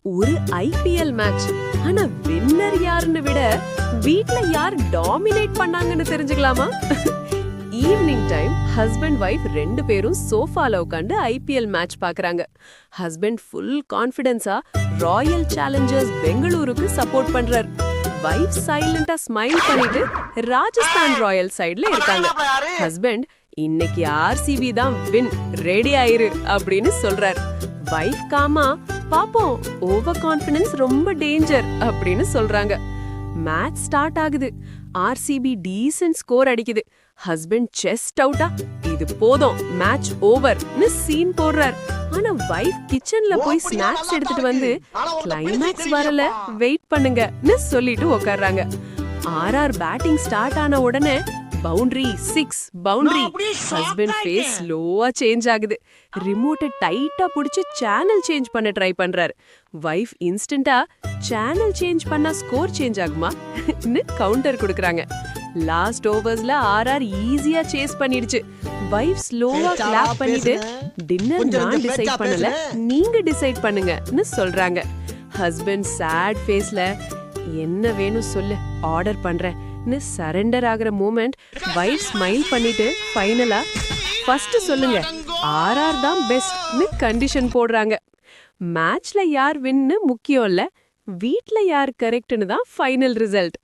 ஒரு IPL match. ஆனா winner யாருன்னு விட வீட்ல யார் டாமினேட் பண்ணாங்கன்னு தெரிஞ்சுக்கலாமா? ஈவினிங் டைம் ஹஸ்பண்ட் வைஃப் ரெண்டு பேரும் சோஃபால உட்காந்து ஐபிஎல் மேட்ச் பாக்குறாங்க. ஹஸ்பண்ட் ஃபுல் கான்ஃபிடன்ஸா ராயல் சேலஞ்சர்ஸ் பெங்களூருக்கு சப்போர்ட் பண்றார். வைஃப் சைலண்டா ஸ்மைல் பண்ணிட்டு ராஜஸ்தான் ராயல் சைடுல இருக்காங்க. ஹஸ்பண்ட் இன்னைக்கு ஆர்சிபி தான் வின், ரெடி ஆயிரு அப்படின்னு சொல்றார். வைஃப் காமா பாப்போம், ஓவர் கான்ஃபிடன்ஸ் ரொம்ப டேஞ்சர் அப்படின்னு சொல்றாங்க. மேட்ச் ஸ்டார்ட் ஆகுது. ஆர்சிபி டீசன்ட் ஸ்கோர் அடிக்குது. ஹஸ்பண்ட் செஸ்ட் அவுட்டா இது போதும் மேட்ச் ஓவர்னு சீன் போடுறார். ஆனா வைஃப் கிச்சன்ல போய் ஸ்நாக்ஸ் எடுத்துட்டு வந்து கிளைமேக்ஸ் வரல, வெயிட் பண்ணுங்கன்னு சொல்லிட்டு உட்கார்றாங்க. ஆர்ஆர் பேட்டிங் ஸ்டார்ட் ஆன உடனே பவுண்டரி, 6 பவுண்டரி. ஹஸ்பண்ட் ஃபேஸ் ஸ்லோவா சேஞ்ச் ஆகுது. ரிமோட்டை டைட்டா புடிச்சு சேனல் சேஞ்ச் பண்ண ட்ரை பண்றாரு. வைஃப் இன்ஸ்டன்ட்டா சேனல் சேஞ்ச் பண்ணா ஸ்கோர் சேஞ்ச் ஆகுமா?ன்னு கவுண்டர் கொடுக்கறாங்க. லாஸ்ட் ஓவர்ஸ்ல ஆர்ஆர் ஈஸியா சேஸ் பண்ணிடுச்சு. வைஃப் ஸ்லோவா கிளாப் பண்ணிட்டு டின்னர் நான் டிசைட் பண்ணல, நீங்க டிசைட் பண்ணுங்கன்னு சொல்றாங்க. ஹஸ்பண்ட் சேட் ஃபேஸ்ல என்ன வேணும் சொல்லு, ஆர்டர் பண்றேன் சரண்டர் ஆகிற மூமெண்ட். வைஃப் ஸ்மைல் பண்ணிட்டு ஃபைனலா ஃபர்ஸ்ட் சொல்லுங்க, ஆர்ஆர் தான் பெஸ்ட்னு கண்டிஷன் போடுறாங்க. மேட்ச்ல யார் வின்னு முக்கியம் இல்ல, வீட்ல யார் கரெக்ட்னு தான் ஃபைனல் ரிசல்ட்.